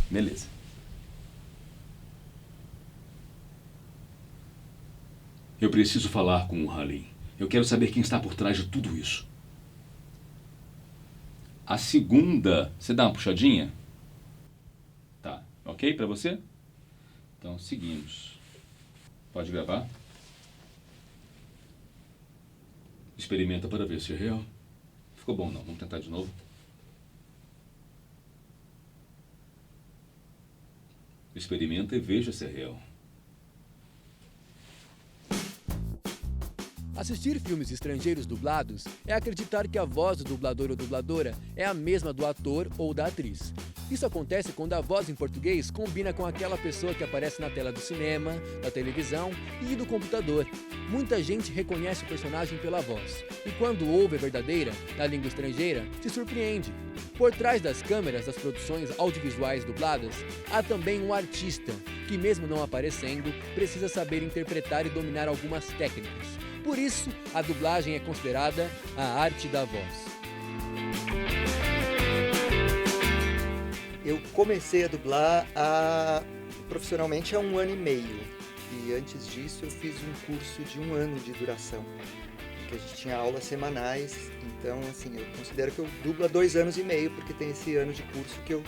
Beleza. Eu preciso falar com o Halim. Eu quero saber quem está por trás de tudo isso. A segunda... Você dá uma puxadinha? Tá. Ok pra você? Então, seguimos. Pode gravar. Experimenta para ver se é real. Ficou bom não. Vamos tentar de novo. Experimenta e veja se é real. Assistir filmes estrangeiros dublados é acreditar que a voz do dublador ou dubladora é a mesma do ator ou da atriz. Isso acontece quando a voz em português combina com aquela pessoa que aparece na tela do cinema, da televisão e do computador. Muita gente reconhece o personagem pela voz, e quando ouve a verdadeira, na língua estrangeira, se surpreende. Por trás das câmeras das produções audiovisuais dubladas, há também um artista, que mesmo não aparecendo, precisa saber interpretar e dominar algumas técnicas. Por isso, a dublagem é considerada a arte da voz. Eu comecei a dublar profissionalmente há 1 ano e meio. E antes disso eu fiz um curso de 1 ano de duração, que a gente tinha aulas semanais. Então, assim, eu considero que eu dublo há 2 anos e meio, porque tem esse ano de curso que eu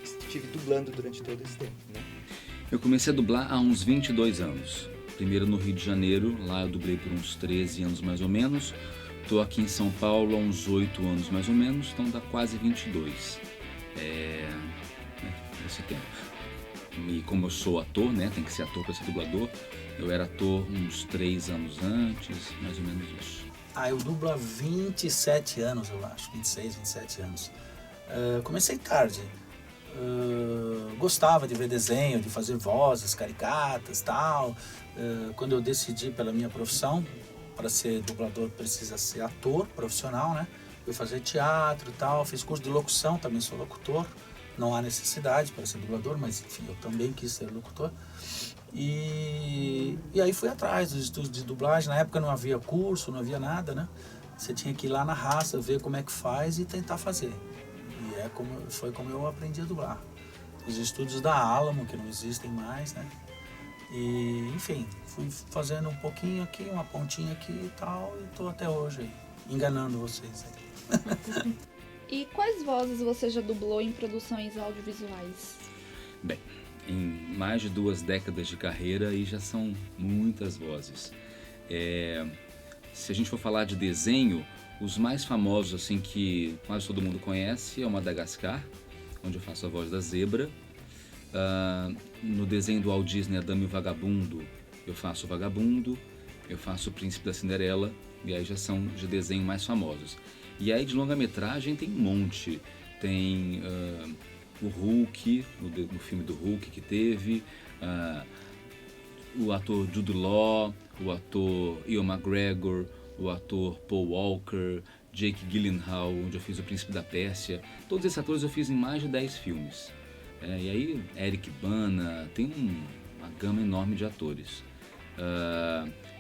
estive dublando durante todo esse tempo, né? Eu comecei a dublar há uns 22 anos. Primeiro no Rio de Janeiro, lá eu dublei por uns 13 anos mais ou menos. Estou aqui em São Paulo há uns 8 anos mais ou menos, então dá quase 22. Esse tempo. E como eu sou ator, né, tem que ser ator para ser dublador, eu era ator uns 3 anos antes, mais ou menos isso. Eu dublo há 27 anos, eu acho, 26, 27 anos. Comecei tarde. Gostava de ver desenho, de fazer vozes caricatas, tal. Quando eu decidi pela minha profissão, para ser dublador precisa ser ator profissional, né? Eu fazia teatro, tal, fiz curso de locução, também sou locutor. Não há necessidade para ser dublador, mas enfim, eu também quis ser locutor. E aí fui atrás dos estudos de dublagem. Na época não havia curso, não havia nada, né? Você tinha que ir lá na raça, ver como é que faz e tentar fazer. E foi como eu aprendi a dublar. Os estudos da Alamo, que não existem mais, né? E, enfim, fui fazendo um pouquinho aqui, uma pontinha aqui e tal, e estou até hoje aí, enganando vocês aí. E quais vozes você já dublou em produções audiovisuais? Bem, em mais de 2 décadas de carreira, aí já são muitas vozes. Se a gente for falar de desenho, os mais famosos, assim, que quase todo mundo conhece, é o Madagascar, onde eu faço a voz da zebra. No desenho do Walt Disney, A Dama e o Vagabundo, eu faço o Vagabundo. Eu faço o Príncipe da Cinderela, e aí já são de desenho mais famosos. E aí de longa-metragem tem um monte. Tem o Hulk, no filme do Hulk que teve, o ator Jude Law, o ator Ewan McGregor, o ator Paul Walker, Jake Gyllenhaal, onde eu fiz o Príncipe da Pérsia. Todos esses atores eu fiz em mais de 10 filmes. E aí Eric Bana, tem uma gama enorme de atores.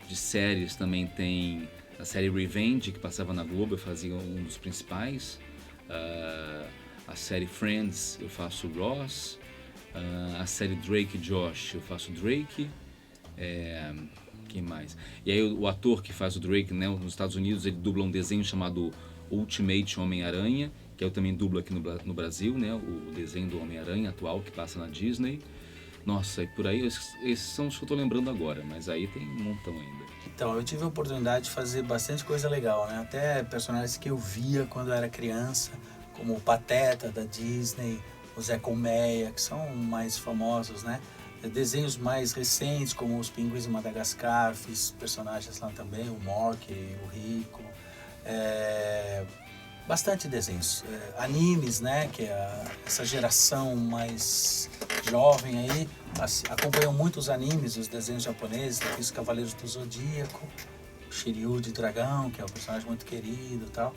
De séries também tem a série Revenge, que passava na Globo, eu fazia um dos principais. A série Friends, eu faço o Ross. A série Drake e Josh, eu faço o Drake. Quem mais? E aí o ator que faz o Drake, né, nos Estados Unidos, ele dubla um desenho chamado Ultimate Homem-Aranha, que eu também dublo aqui no Brasil, né, o desenho do Homem-Aranha atual que passa na Disney. Nossa, e por aí, esses são os que eu tô lembrando agora, mas aí tem um montão ainda. Então, eu tive a oportunidade de fazer bastante coisa legal, né? Até personagens que eu via quando eu era criança, como o Pateta da Disney, o Zé Colmeia, que são mais famosos, né? Desenhos mais recentes, como os Pinguins de Madagascar, fiz personagens lá também, o Mork, o Rico. Bastante desenhos. Animes, né? Que é essa geração mais jovem aí, acompanham muito os animes, os desenhos japoneses, os Cavaleiros do Zodíaco, o Shiryu de Dragão, que é um personagem muito querido e tal.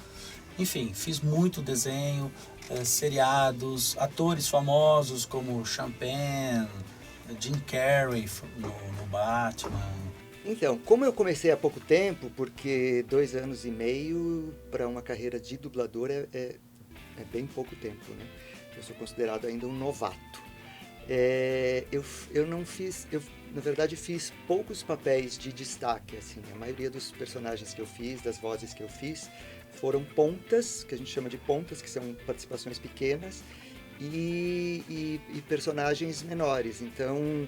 Enfim, fiz muito desenho, seriados, atores famosos como Champagne, Jim Carrey no Batman. Então, como eu comecei há pouco tempo, porque 2 anos e meio para uma carreira de dublador é bem pouco tempo, né? Eu sou considerado ainda um novato. eu não fiz, na verdade fiz poucos papéis de destaque, assim. A maioria dos personagens que eu fiz, das vozes que eu fiz, foram pontas, que a gente chama de pontas, que são participações pequenas, e personagens menores. Então,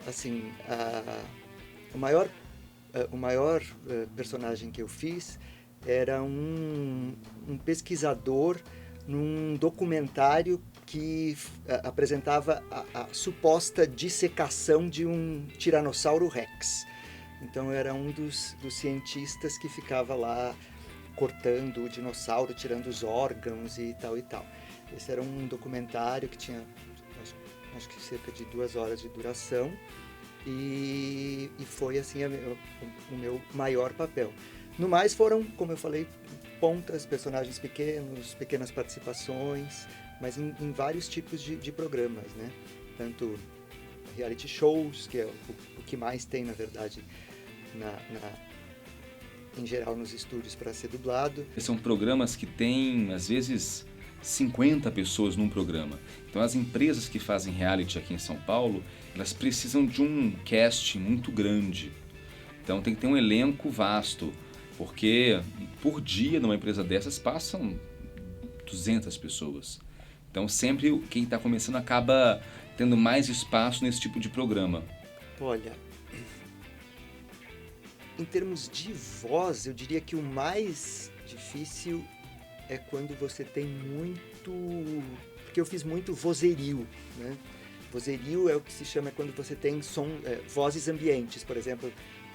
assim, o maior personagem que eu fiz era um pesquisador num documentário que apresentava a suposta dissecação de um Tiranossauro Rex. Então era um dos cientistas que ficava lá cortando o dinossauro, tirando os órgãos e tal e tal. Esse era um documentário que tinha, acho que cerca de 2 horas de duração, e foi assim o meu maior papel. No mais foram, como eu falei, pontas, personagens pequenos, pequenas participações, mas em vários tipos de programas, né? Tanto reality shows, que é o que mais tem, na verdade, em geral nos estúdios para ser dublado. São programas que têm, às vezes, 50 pessoas num programa. Então as empresas que fazem reality aqui em São Paulo, elas precisam de um casting muito grande. Então tem que ter um elenco vasto, porque por dia numa empresa dessas passam 200 pessoas. Então sempre quem está começando acaba tendo mais espaço nesse tipo de programa. Olha, em termos de voz, eu diria que o mais difícil é quando você tem muito... Porque eu fiz muito vozerio, né? Vozerio é o que se chama quando você tem vozes ambientes. Por exemplo,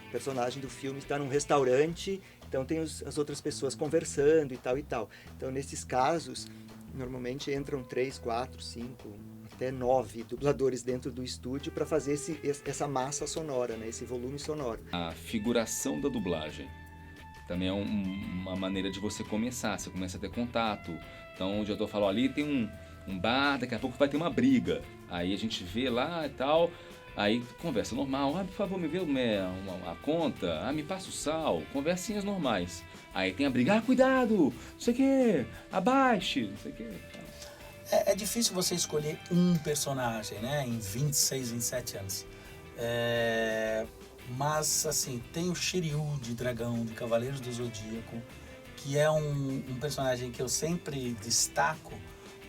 o personagem do filme está num restaurante, então tem as outras pessoas conversando e tal e tal. Então, nesses casos, normalmente entram 3, 4, 5, até 9 dubladores dentro do estúdio para fazer essa massa sonora, né? Esse volume sonoro. A figuração da dublagem também é uma maneira de você começar. Você começa a ter contato. Então, o diretor falou, ali tem um bar, daqui a pouco vai ter uma briga. Aí a gente vê lá e tal, aí conversa normal. Por favor, me vê a conta. Me passa o sal. Conversinhas normais. Aí tem a briga, cuidado, não sei o que, abaixe, não sei o que. É difícil você escolher um personagem, né, em 26, 27 anos. Mas, assim, tem o Shiryu de Dragão, de Cavaleiros do Zodíaco, que é um personagem que eu sempre destaco,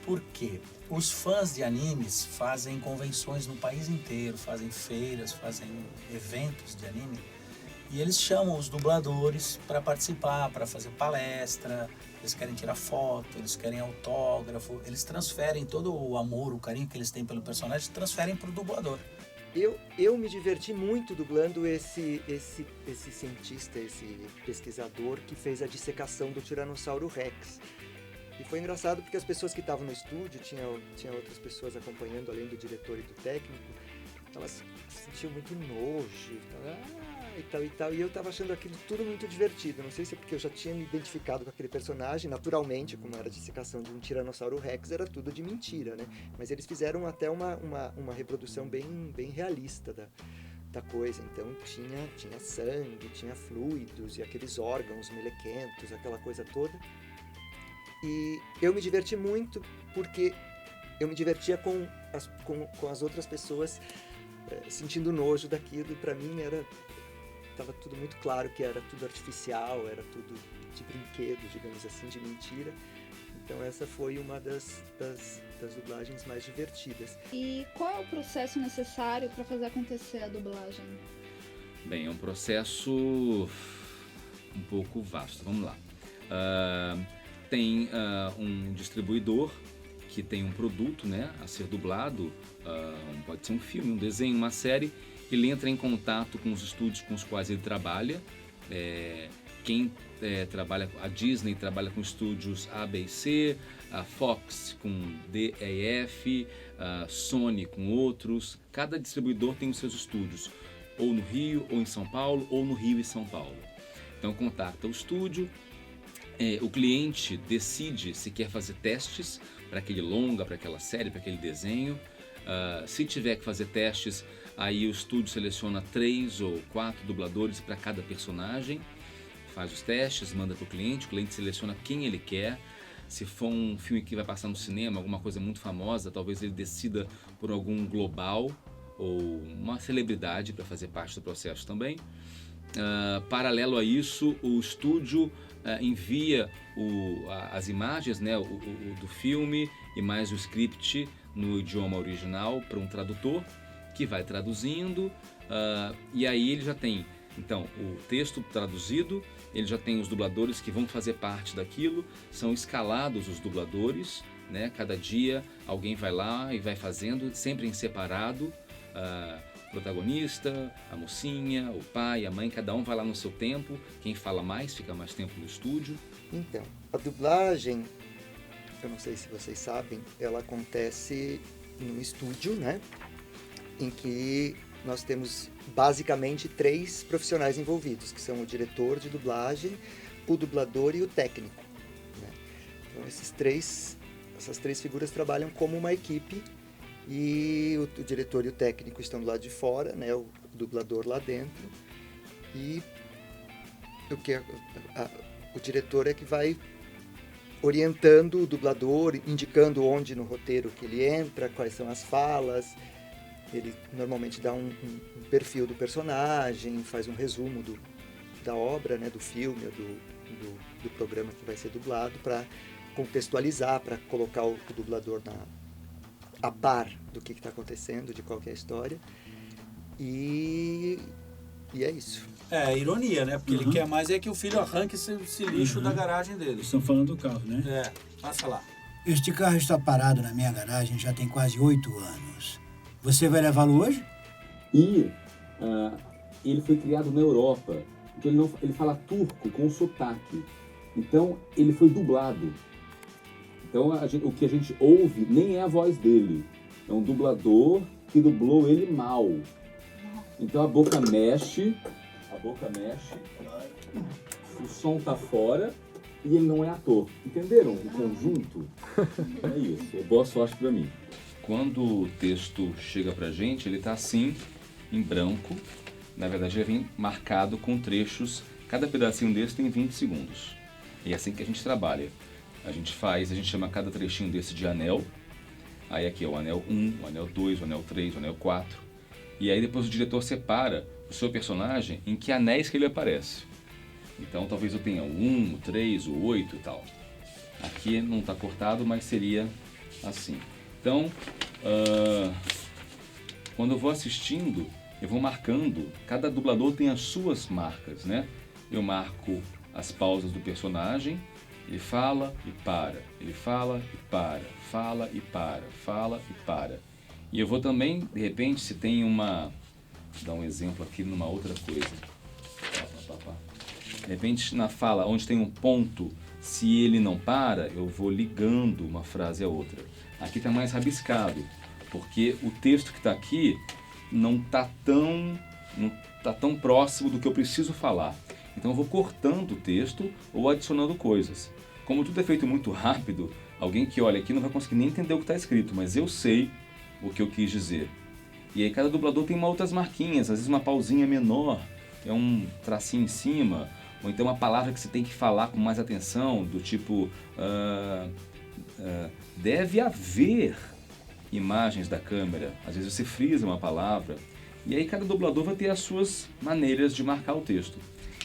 porque os fãs de animes fazem convenções no país inteiro, fazem feiras, fazem eventos de anime, e eles chamam os dubladores para participar, para fazer palestra, eles querem tirar foto, eles querem autógrafo, eles transferem todo o amor, o carinho que eles têm pelo personagem, transferem para o dublador. Eu me diverti muito dublando esse cientista, esse pesquisador que fez a dissecação do Tiranossauro Rex. E foi engraçado porque as pessoas que estavam no estúdio, tinha outras pessoas acompanhando além do diretor e do técnico, elas sentiam muito nojo e tal, e eu estava achando aquilo tudo muito divertido. Não sei se é porque eu já tinha me identificado com aquele personagem, naturalmente, como era a dissecação de um Tiranossauro Rex, era tudo de mentira, né? Mas eles fizeram até uma reprodução bem realista da coisa. Então tinha sangue, tinha fluidos e aqueles órgãos melequentos, aquela coisa toda. E eu me diverti muito porque eu me divertia com as outras pessoas sentindo nojo daquilo, e para mim estava tudo muito claro que era tudo artificial, era tudo de brinquedo, digamos assim, de mentira. Então essa foi uma das dublagens mais divertidas. E qual é o processo necessário para fazer acontecer a dublagem? Bem, é um processo um pouco vasto. Vamos lá. Tem um distribuidor que tem um produto, né, a ser dublado, pode ser um filme, um desenho, uma série. Ele entra em contato com os estúdios com os quais ele trabalha. Quem trabalha, a Disney trabalha com estúdios A, B e C, a Fox com D, E e F, a Sony com outros. Cada distribuidor tem os seus estúdios, ou no Rio, ou em São Paulo, ou no Rio e São Paulo. Então contacta o estúdio, o cliente decide se quer fazer testes para aquele longa, para aquela série, para aquele desenho. Se tiver que fazer testes, aí o estúdio seleciona 3 ou 4 dubladores para cada personagem, faz os testes, manda para o cliente seleciona quem ele quer. Se for um filme que vai passar no cinema, alguma coisa muito famosa, talvez ele decida por algum global ou uma celebridade para fazer parte do processo também. Paralelo a isso, o estúdio envia as imagens, né, do filme e mais o script no idioma original para um tradutor que vai traduzindo, e aí ele já tem então o texto traduzido, ele já tem os dubladores que vão fazer parte daquilo, são escalados os dubladores, né, cada dia alguém vai lá e vai fazendo, sempre em separado, o protagonista, a mocinha, o pai, a mãe, cada um vai lá no seu tempo, quem fala mais fica mais tempo no estúdio. Então, a dublagem, eu não sei se vocês sabem, ela acontece num estúdio, né? Em que nós temos basicamente 3 profissionais envolvidos, que são o diretor de dublagem, o dublador e o técnico, né? Então essas três figuras trabalham como uma equipe e o diretor e o técnico estão do lado de fora, né? O dublador lá dentro, e o diretor é que vai orientando o dublador, indicando onde no roteiro que ele entra, quais são as falas. Ele normalmente dá um perfil do personagem, faz um resumo da obra, né, do filme ou do programa que vai ser dublado, para contextualizar, para colocar o dublador a par do que está acontecendo, de qualquer história. E é isso. É ironia, né? Porque ele quer mais é que o filho arranque esse lixo da garagem dele. Estão falando do carro, né? É, passa lá. Este carro está parado na minha garagem já tem quase 8 anos. Você vai levá-lo hoje? E ele foi criado na Europa, então ele fala turco com sotaque, então ele foi dublado. Então o que a gente ouve nem é a voz dele, é um dublador que dublou ele mal. Então a boca mexe, o som tá fora e ele não é ator. Entenderam o conjunto? É isso, boa sorte pra mim. Quando o texto chega pra gente, ele tá assim, em branco. Na verdade, ele vem marcado com trechos. Cada pedacinho desse tem 20 segundos. E é assim que a gente trabalha. A gente chama cada trechinho desse de anel. Aí aqui é o anel 1, o anel 2, o anel 3, o anel 4. E aí depois o diretor separa o seu personagem em que anéis que ele aparece. Então talvez eu tenha o 1, o 3, o 8 e tal. Aqui não tá cortado, mas seria assim. Então, quando eu vou assistindo, eu vou marcando, cada dublador tem as suas marcas, né? Eu marco as pausas do personagem, ele fala e para, ele fala e para, fala e para, fala e para. E eu vou também, de repente, se tem vou dar um exemplo aqui numa outra coisa. De repente, na fala, onde tem um ponto, se ele não para, eu vou ligando uma frase a outra. Aqui está mais rabiscado, porque o texto que está aqui não está tão próximo do que eu preciso falar. Então eu vou cortando o texto ou adicionando coisas. Como tudo é feito muito rápido, alguém que olha aqui não vai conseguir nem entender o que está escrito, mas eu sei o que eu quis dizer. E aí cada dublador tem outras marquinhas, às vezes uma pausinha menor, é um tracinho em cima, ou então uma palavra que você tem que falar com mais atenção, do tipo... deve haver imagens da câmera. Às vezes você frisa uma palavra. E aí cada dublador vai ter as suas maneiras de marcar o texto.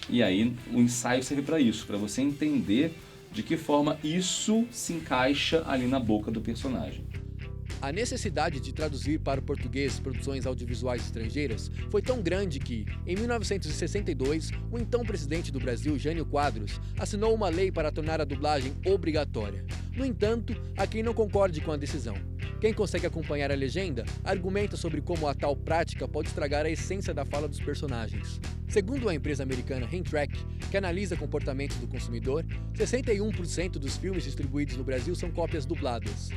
E aí o ensaio serve para isso, para você entender de que forma isso se encaixa ali na boca do personagem. A necessidade de traduzir para o português produções audiovisuais estrangeiras foi tão grande que, em 1962, o então presidente do Brasil, Jânio Quadros, assinou uma lei para tornar a dublagem obrigatória. No entanto, há quem não concorde com a decisão. Quem consegue acompanhar a legenda argumenta sobre como a tal prática pode estragar a essência da fala dos personagens. Segundo a empresa americana Hamtramck, que analisa comportamentos do consumidor, 61% dos filmes distribuídos no Brasil são cópias dubladas.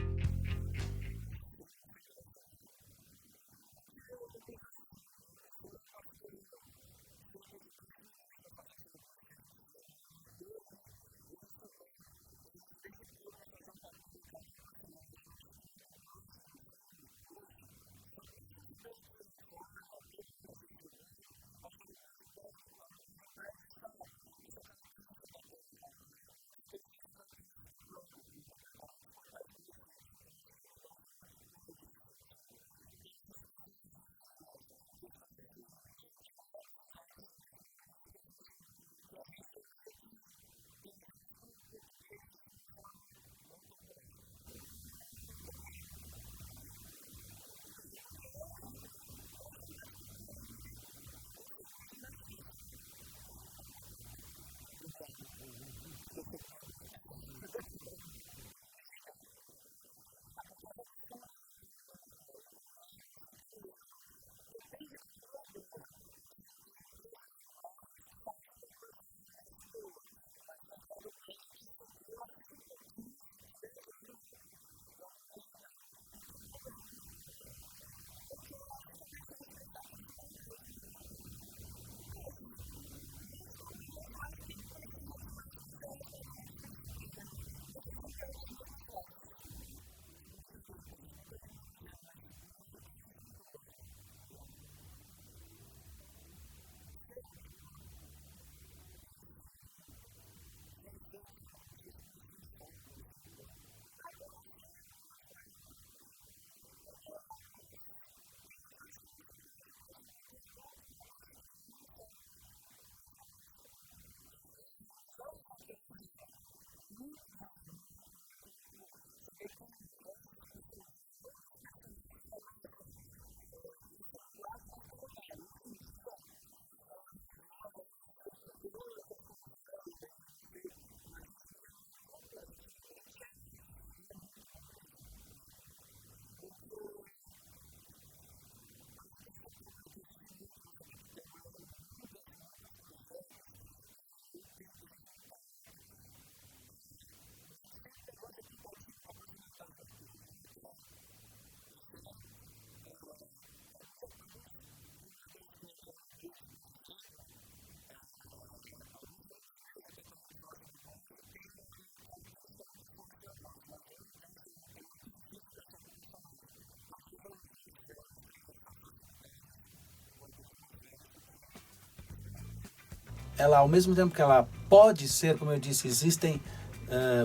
ela, ao mesmo tempo que ela pode ser, como eu disse, existem,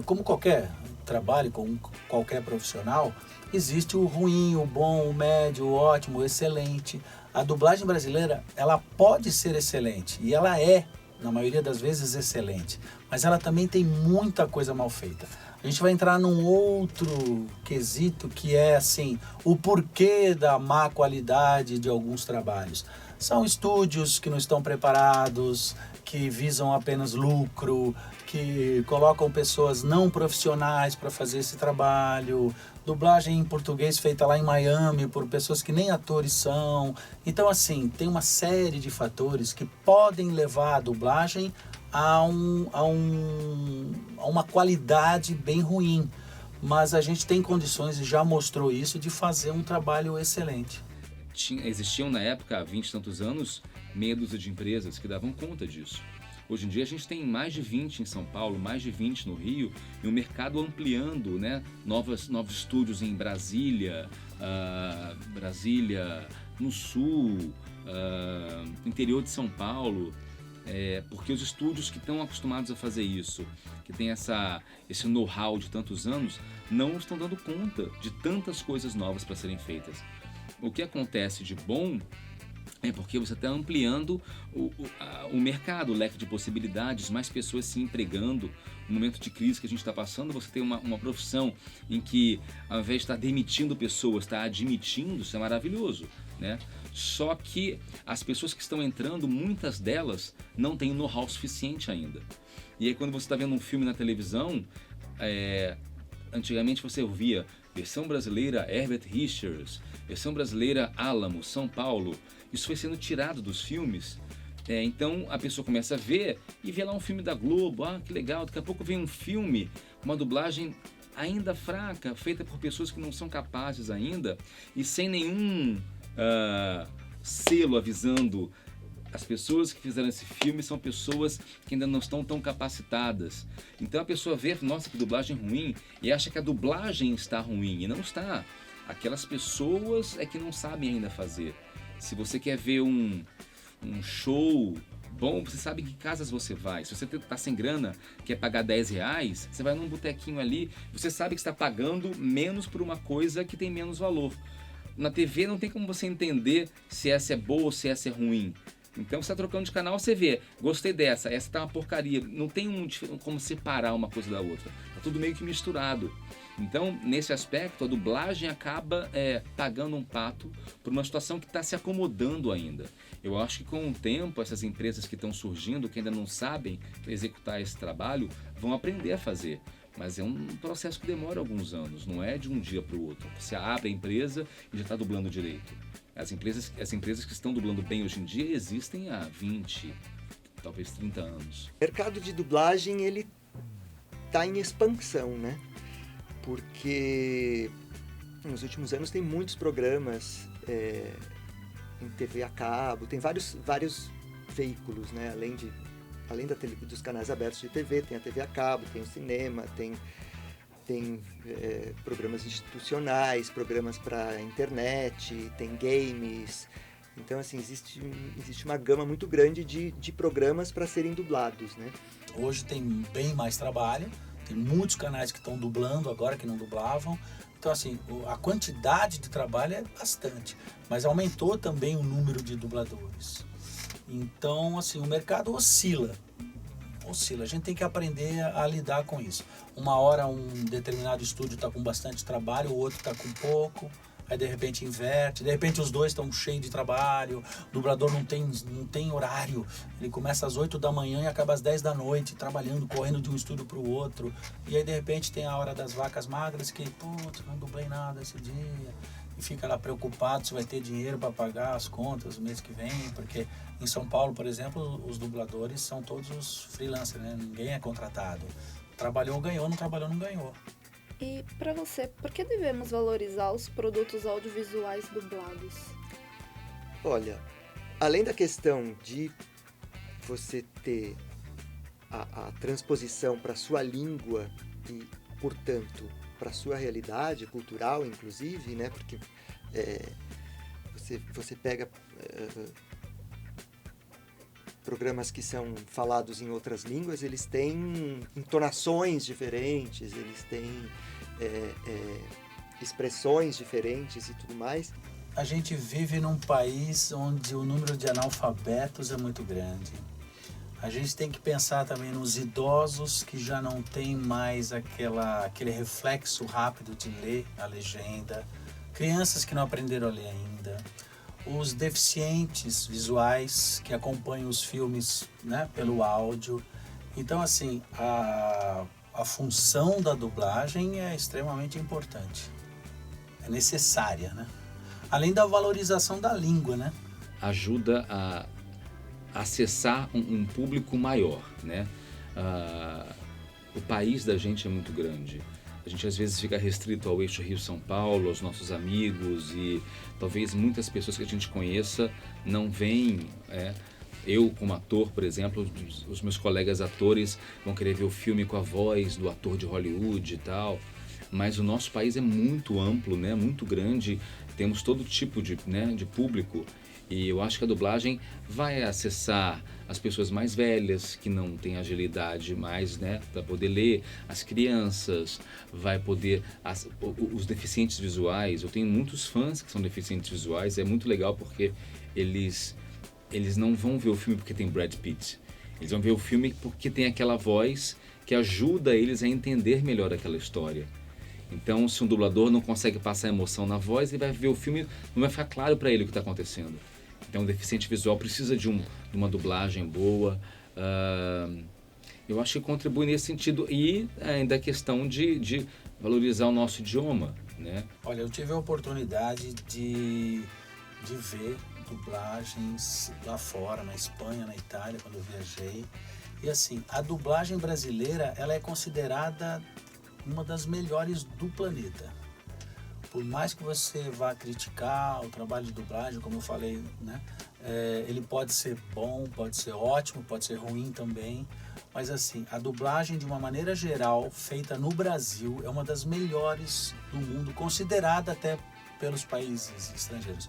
como qualquer trabalho, como qualquer profissional, existe o ruim, o bom, o médio, o ótimo, o excelente. A dublagem brasileira, ela pode ser excelente, e ela é, na maioria das vezes, excelente, mas ela também tem muita coisa mal feita. A gente vai entrar num outro quesito que é assim, o porquê da má qualidade de alguns trabalhos. São estúdios que não estão preparados, que visam apenas lucro, que colocam pessoas não profissionais para fazer esse trabalho, dublagem em português feita lá em Miami por pessoas que nem atores são. Então, assim, tem uma série de fatores que podem levar a dublagem a uma qualidade bem ruim, mas a gente tem condições, e já mostrou isso, de fazer um trabalho excelente. Existiam na época, há 20 e tantos anos, meia dúzia de empresas que davam conta disso. Hoje em dia a gente tem mais de 20 em São Paulo, mais de 20 no Rio, e o mercado ampliando, né? Novos estúdios em Brasília, no Sul, interior de São Paulo, porque os estúdios que estão acostumados a fazer isso, que tem esse know-how de tantos anos, não estão dando conta de tantas coisas novas para serem feitas. O que acontece de bom é porque você está ampliando o mercado, o leque de possibilidades, mais pessoas se empregando. No momento de crise que a gente está passando, você tem uma profissão em que, ao invés de estar demitindo pessoas, está admitindo, isso é maravilhoso, né? Só que as pessoas que estão entrando, muitas delas não têm o know-how suficiente ainda. E aí quando você está vendo um filme na televisão, antigamente você ouvia versão brasileira Herbert Richards, versão brasileira Alamo, São Paulo. Isso foi sendo tirado dos filmes. Então a pessoa começa a ver e vê lá um filme da Globo, que legal, daqui a pouco vem um filme, uma dublagem ainda fraca, feita por pessoas que não são capazes ainda e sem nenhum selo avisando. As pessoas que fizeram esse filme são pessoas que ainda não estão tão capacitadas. Então a pessoa vê, nossa, que dublagem ruim, e acha que a dublagem está ruim, e não está. Aquelas pessoas é que não sabem ainda fazer. Se você quer ver um show bom, você sabe em que casas você vai. Se você está sem grana, quer pagar R$10, você vai num botequinho ali, você sabe que está pagando menos por uma coisa que tem menos valor. Na TV não tem como você entender se essa é boa ou se essa é ruim. Então você está trocando de canal, você vê, gostei dessa, essa tá uma porcaria. Não tem como separar uma coisa da outra. Tá tudo meio que misturado. Então, nesse aspecto, a dublagem acaba pagando um pato por uma situação que está se acomodando ainda. Eu acho que com o tempo, essas empresas que estão surgindo, que ainda não sabem executar esse trabalho, vão aprender a fazer. Mas é um processo que demora alguns anos, não é de um dia para o outro. Você abre a empresa e já está dublando direito. As empresas que estão dublando bem hoje em dia existem há 20, talvez 30 anos. O mercado de dublagem, ele está em expansão, né? Porque nos últimos anos tem muitos programas em TV a cabo, tem vários veículos, né? Além dos canais abertos de TV, tem a TV a cabo, tem o cinema, tem programas institucionais, programas para internet, tem games. Então, assim, existe uma gama muito grande de programas para serem dublados, né? Hoje tem bem mais trabalho, tem muitos canais que estão dublando agora que não dublavam. Então, assim, a quantidade de trabalho é bastante, mas aumentou também o número de dubladores. Então, assim, o mercado oscila. A gente tem que aprender a lidar com isso. Uma hora um determinado estúdio está com bastante trabalho, o outro está com pouco, aí de repente inverte, de repente os dois estão cheios de trabalho, o dublador não tem horário, ele começa às 8 da manhã e acaba às 10 da noite, trabalhando, correndo de um estúdio para o outro, e aí de repente tem a hora das vacas magras que, putz, não dublei nada esse dia, e fica lá preocupado se vai ter dinheiro para pagar as contas no mês que vem, porque em São Paulo, por exemplo, os dubladores são todos os freelancers, né? Ninguém é contratado. Trabalhou, ganhou, não trabalhou, não ganhou. E para você, por que devemos valorizar os produtos audiovisuais dublados? Olha, além da questão de você ter a transposição para a sua língua e, portanto, para a sua realidade cultural, inclusive, né? Porque você pega programas que são falados em outras línguas, eles têm entonações diferentes, eles têm expressões diferentes e tudo mais. A gente vive num país onde o número de analfabetos é muito grande. A gente tem que pensar também nos idosos que já não tem mais aquele reflexo rápido de ler a legenda, crianças que não aprenderam a ler ainda, os deficientes visuais que acompanham os filmes, né, pelo áudio. Então, assim, a função da dublagem é extremamente importante, é necessária, né? Além da valorização da língua, né? Ajuda a acessar um público maior, né? O país da gente é muito grande. A gente às vezes fica restrito ao eixo Rio-São Paulo, aos nossos amigos, e talvez muitas pessoas que a gente conheça não veem. Eu, como ator, por exemplo, os meus colegas atores vão querer ver o filme com a voz do ator de Hollywood e tal, mas o nosso país é muito amplo, né? Muito grande, temos todo tipo de público, e eu acho que a dublagem vai acessar as pessoas mais velhas, que não têm agilidade mais, né, para poder ler, as crianças, vai poder, os deficientes visuais. Eu tenho muitos fãs que são deficientes visuais, é muito legal porque eles não vão ver o filme porque tem Brad Pitt, eles vão ver o filme porque tem aquela voz que ajuda eles a entender melhor aquela história. Então, se um dublador não consegue passar emoção na voz, ele vai ver o filme, não vai ficar claro para ele o que está acontecendo. Então, o deficiente visual precisa de uma dublagem boa. Eu acho que contribui nesse sentido. E ainda a questão de valorizar o nosso idioma, né? Olha, eu tive a oportunidade de ver dublagens lá fora, na Espanha, na Itália, quando eu viajei. E assim, a dublagem brasileira, ela é considerada uma das melhores do planeta. Por mais que você vá criticar o trabalho de dublagem, como eu falei, né? Ele pode ser bom, pode ser ótimo, pode ser ruim também. Mas assim, a dublagem de uma maneira geral, feita no Brasil, é uma das melhores do mundo, considerada até pelos países estrangeiros.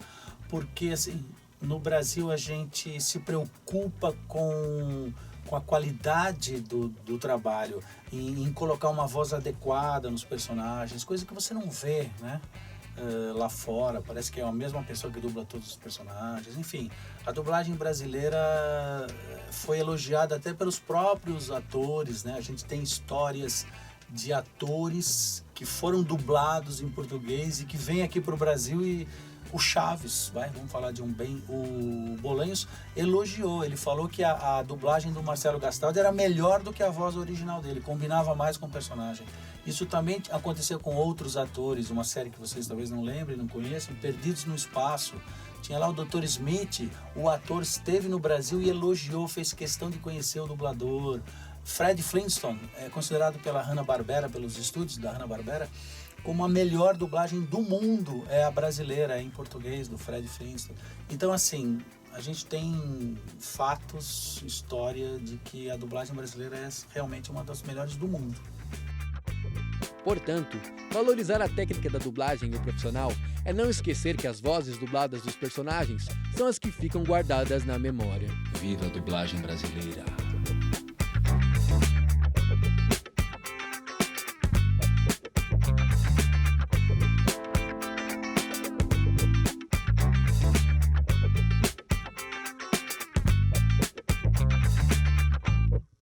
Porque assim, no Brasil a gente se preocupa com a qualidade do trabalho, em colocar uma voz adequada nos personagens, coisa que você não vê, né? Lá fora, parece que é a mesma pessoa que dubla todos os personagens. Enfim, a dublagem brasileira foi elogiada até pelos próprios atores, né? A gente tem histórias de atores que foram dublados em português e que vêm aqui para o Brasil. E o Chaves, vamos falar de um bem, o Bolanhos elogiou, ele falou que a dublagem do Marcelo Gastaldi era melhor do que a voz original dele, combinava mais com o personagem. Isso também aconteceu com outros atores, uma série que vocês talvez não lembrem, não conheçam, Perdidos no Espaço. Tinha lá o Dr. Smith, o ator esteve no Brasil e elogiou, fez questão de conhecer o dublador. Fred Flintstone é considerado pela Hanna-Barbera, pelos estúdios da Hanna-Barbera, como a melhor dublagem do mundo, é a brasileira, em português, do Fred Flintstone. Então, assim, a gente tem fatos, história de que a dublagem brasileira é realmente uma das melhores do mundo. Portanto, valorizar a técnica da dublagem no profissional é não esquecer que as vozes dubladas dos personagens são as que ficam guardadas na memória. Viva a dublagem brasileira!